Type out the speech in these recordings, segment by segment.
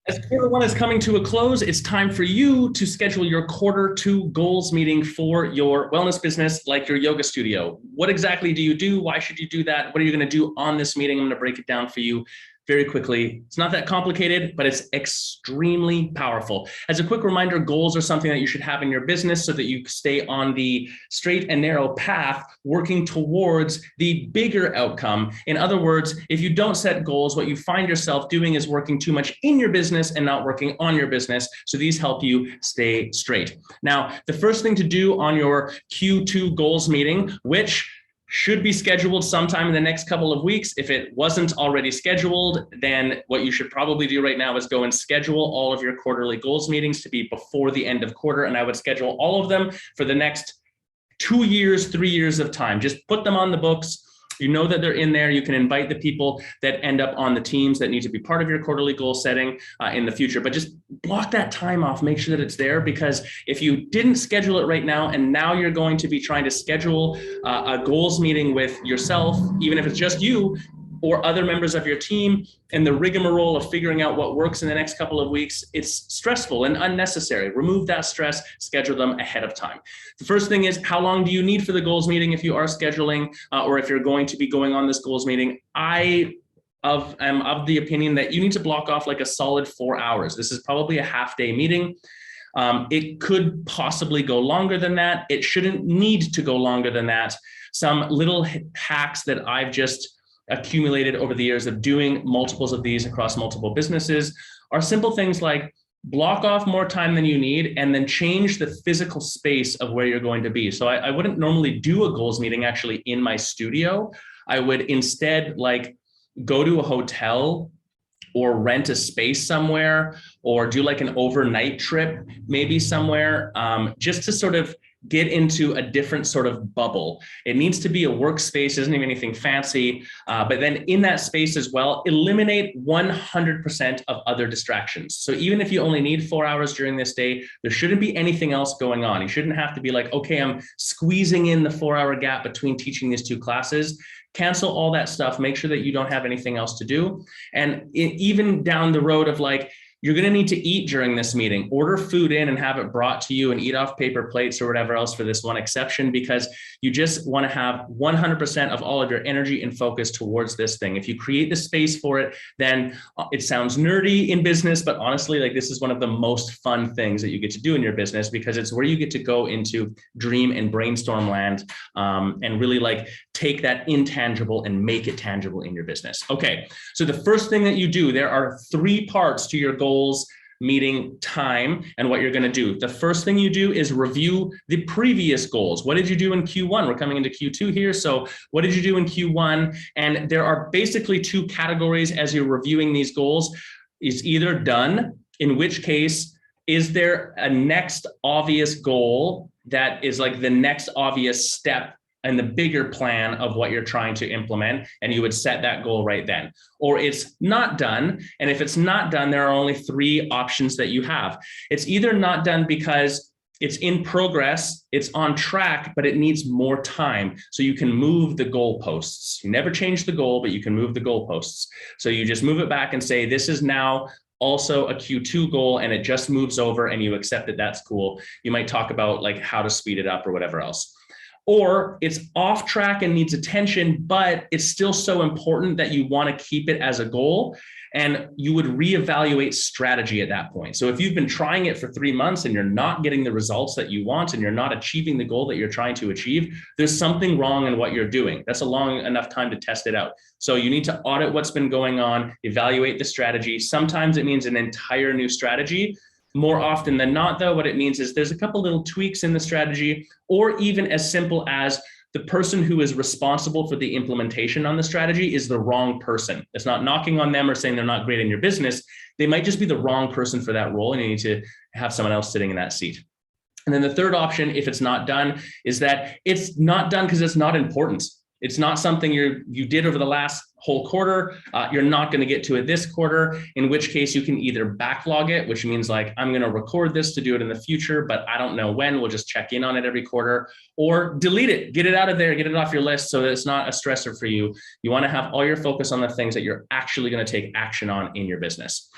As quarter one is coming to a close, it's time for you to schedule your quarter two goals meeting for your wellness business, like your yoga studio. What exactly do you do? Why should you do that? What are you going to do on this meeting? I'm going to break it down for you very quickly. It's not that complicated, but it's extremely powerful. As a quick reminder, goals are something that you should have in your business so that you stay on the straight and narrow path working towards the bigger outcome. In other words, if you don't set goals, what you find yourself doing is working too much in your business and not working on your business. So these help you stay straight. Now, the first thing to do on your Q2 goals meeting, which should be scheduled sometime in the next couple of weeks. If it wasn't already scheduled, then what you should probably do right now is go and schedule all of your quarterly goals meetings to be before the end of quarter. And I would schedule all of them for the next 2 years, 3 years of time. Just put them on the books. You know that they're in there. You can invite the people that end up on the teams that need to be part of your quarterly goal setting in the future. But just block that time off. Make sure that it's there, because if you didn't schedule it right now, and now you're going to be trying to schedule a goals meeting with yourself, even if it's just you or other members of your team, and the rigmarole of figuring out what works in the next couple of weeks, it's stressful and unnecessary. Remove that stress, schedule them ahead of time. The first thing is, how long do you need for the goals meeting if you are scheduling, or if you're going to be going on this goals meeting? I am of the opinion that you need to block off like a solid 4 hours. This is probably a half-day meeting. It could possibly go longer than that. It shouldn't need to go longer than that. Some little hacks that I've just accumulated over the years of doing multiples of these across multiple businesses are simple things like block off more time than you need, and then change the physical space of where you're going to be. So I wouldn't normally do a goals meeting actually in my studio. I would instead like go to a hotel or rent a space somewhere, or do like an overnight trip, maybe somewhere, just to sort of get into a different sort of bubble. It needs to be a workspace, isn't even anything fancy, but then in that space as well, eliminate 100% of other distractions. So even if you only need 4 hours during this day, there shouldn't be anything else going on. You shouldn't have to be like, okay, I'm squeezing in the 4 hour gap between teaching these two classes. Cancel all that stuff. Make sure that you don't have anything else to do. And even down the road of like, you're going to need to eat during this meeting. Order food in and have it brought to you, and eat off paper plates or whatever else for this one exception, because you just want to have 100% of all of your energy and focus towards this thing. If you create the space for it, then it sounds nerdy in business, but honestly, like this is one of the most fun things that you get to do in your business, because it's where you get to go into dream and brainstorm land, and really like take that intangible and make it tangible in your business. Okay, so the first thing that you do, there are 3 parts to your goals meeting time and what you're going to do. The first thing you do is review the previous goals. What did you do in Q1? We're coming into Q2 here. So what did you do in Q1? And there are basically 2 categories as you're reviewing these goals. It's either done, in which case, is there a next obvious goal that is like the next obvious step and the bigger plan of what you're trying to implement, and you would set that goal right then. Or it's not done, and if it's not done, there are only 3 options that you have. It's either not done because it's in progress, it's on track, but it needs more time. So you can move the goalposts. You never change the goal, but you can move the goalposts. So you just move it back and say, this is now also a Q2 goal, and it just moves over, and you accept it. That's cool. You might talk about like how to speed it up or whatever else. Or it's off track and needs attention, but it's still so important that you want to keep it as a goal, and you would reevaluate strategy at that point. So if you've been trying it for 3 months and you're not getting the results that you want, and you're not achieving the goal that you're trying to achieve, there's something wrong in what you're doing. That's a long enough time to test it out. So you need to audit what's been going on, evaluate the strategy. Sometimes it means an entire new strategy. More often than not, though, what it means is there's a couple little tweaks in the strategy, or even as simple as the person who is responsible for the implementation on the strategy is the wrong person. It's not knocking on them or saying they're not great in your business. They might just be the wrong person for that role, and you need to have someone else sitting in that seat. And then the third option, if it's not done, is that it's not done because it's not important. It's not something you did over the last whole quarter. You're not going to get to it this quarter, in which case you can either backlog it, which means like, I'm going to record this to do it in the future, but I don't know when. We'll just check in on it every quarter, or delete it, get it out of there, get it off your list so that it's not a stressor for you. You want to have all your focus on the things that you're actually going to take action on in your business.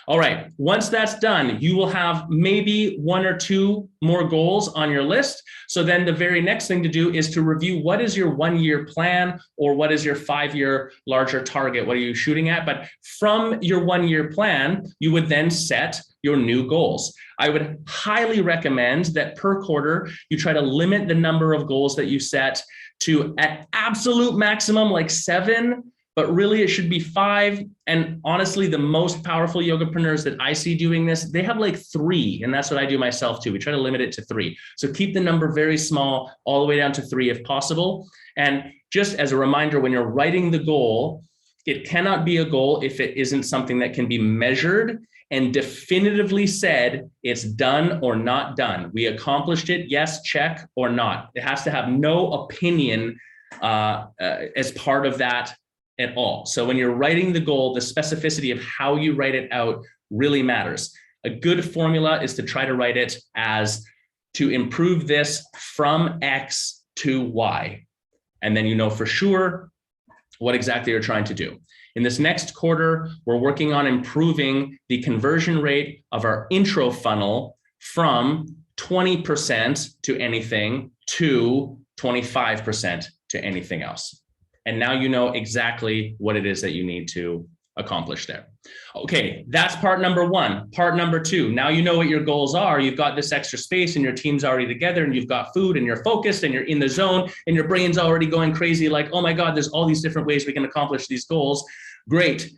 All right, once that's done, you will have maybe 1 or 2 more goals on your list. So then the very next thing to do is to review what is your 1-year plan, or what is your 5-year larger target? What are you shooting at? But from your 1-year plan, you would then set your new goals. I would highly recommend that per quarter, you try to limit the number of goals that you set to at absolute maximum, like 7, but really it should be 5. And honestly, the most powerful yogapreneurs that I see doing this, they have like 3. And that's what I do myself too. We try to limit it to 3. So keep the number very small, all the way down to 3 if possible. And just as a reminder, when you're writing the goal, it cannot be a goal if it isn't something that can be measured and definitively said it's done or not done. We accomplished it, yes, check, or not. It has to have no opinion as part of that at all. So when you're writing the goal, the specificity of how you write it out really matters. A good formula is to try to write it as to improve this from X to Y. And then you know for sure what exactly you're trying to do. In this next quarter, we're working on improving the conversion rate of our intro funnel from 20% to anything to 25% to anything else. And now you know exactly what it is that you need to accomplish there. Okay, that's part number 1. Part number 2, now you know what your goals are. You've got this extra space and your team's already together and you've got food and you're focused and you're in the zone and your brain's already going crazy like, oh my God, there's all these different ways we can accomplish these goals. Great.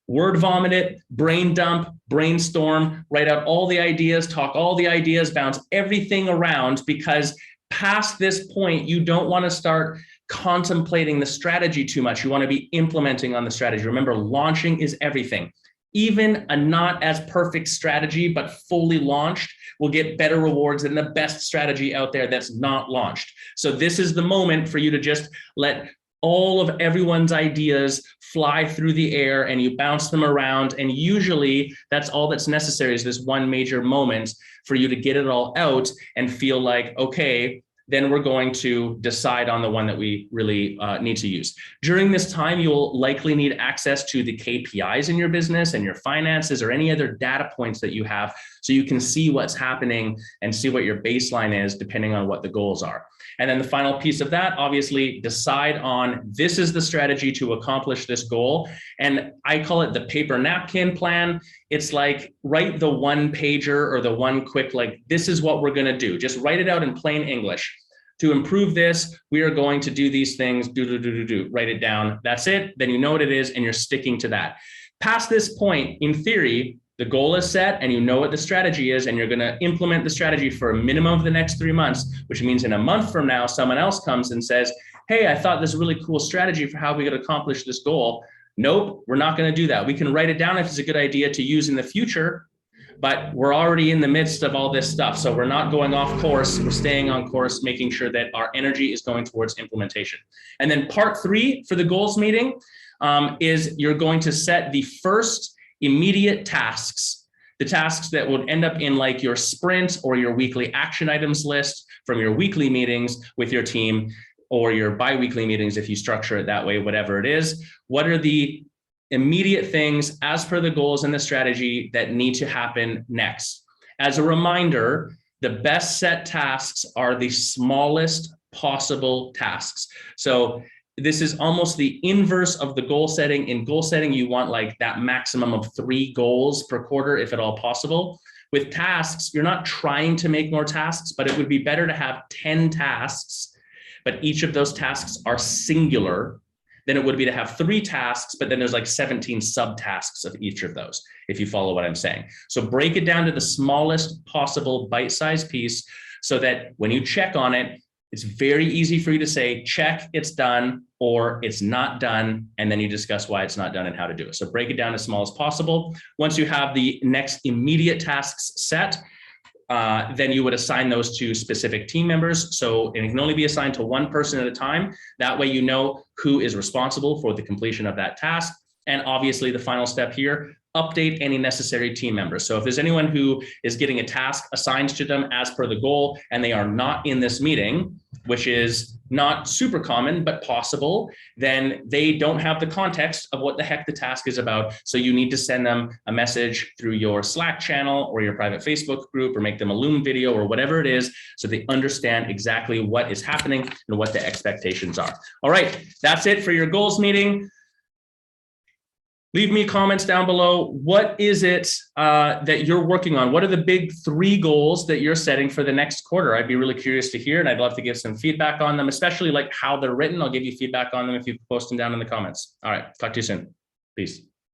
Word vomit it, brain dump, brainstorm, write out all the ideas, talk all the ideas, bounce everything around, because past this point, you don't want to start contemplating the strategy too much. You want to be implementing on the strategy. Remember, launching is everything. Even a not as perfect strategy, but fully launched, will get better rewards than the best strategy out there that's not launched. So this is the moment for you to just let all of everyone's ideas fly through the air and you bounce them around. And usually that's all that's necessary, is this one major moment for you to get it all out and feel like, okay, then we're going to decide on the one that we really need to use. During this time, you'll likely need access to the KPIs in your business and your finances or any other data points that you have, so you can see what's happening and see what your baseline is depending on what the goals are. And then the final piece of that, obviously, decide on this is the strategy to accomplish this goal. And I call it the paper napkin plan. It's like, write the 1-pager or the one quick, like, this is what we're going to do. Just write it out in plain English. To improve this, we are going to do these things, write it down. That's it. Then you know what it is and you're sticking to that. Past this point, in theory, the goal is set and you know what the strategy is, and you're going to implement the strategy for a minimum of the next 3 months, which means in a month from now, someone else comes and says, hey, I thought this is a really cool strategy for how we could accomplish this goal. Nope, we're not going to do that. We can write it down if it's a good idea to use in the future, but we're already in the midst of all this stuff. So we're not going off course. We're staying on course, making sure that our energy is going towards implementation. And then part 3 for the goals meeting is you're going to set the first immediate tasks, the tasks that would end up in like your sprint or your weekly action items list from your weekly meetings with your team, or your bi-weekly meetings if you structure it that way, whatever it is. What are the immediate things as per the goals and the strategy that need to happen next? As a reminder, the best set tasks are the smallest possible tasks. So this is almost the inverse of the goal setting. In goal setting, you want like that maximum of 3 goals per quarter, if at all possible. With tasks, you're not trying to make more tasks, but it would be better to have 10 tasks, but each of those tasks are singular, than it would be to have 3 tasks, but then there's like 17 subtasks of each of those, if you follow what I'm saying. So break it down to the smallest possible bite-sized piece so that when you check on it, it's very easy for you to say, check, it's done, or it's not done, and then you discuss why it's not done and how to do it. So break it down as small as possible. Once you have the next immediate tasks set, then you would assign those to specific team members. So it can only be assigned to one person at a time. That way, you know who is responsible for the completion of that task. And obviously the final step here, update any necessary team members. So if there's anyone who is getting a task assigned to them as per the goal, and they are not in this meeting, which is not super common, but possible, then they don't have the context of what the heck the task is about. So you need to send them a message through your Slack channel or your private Facebook group, or make them a Loom video or whatever it is, so they understand exactly what is happening and what the expectations are. All right, that's it for your goals meeting. Leave me comments down below. What is it that you're working on? What are the big 3 goals that you're setting for the next quarter? I'd be really curious to hear, and I'd love to give some feedback on them, especially like how they're written. I'll give you feedback on them if you post them down in the comments. All right, talk to you soon. Peace.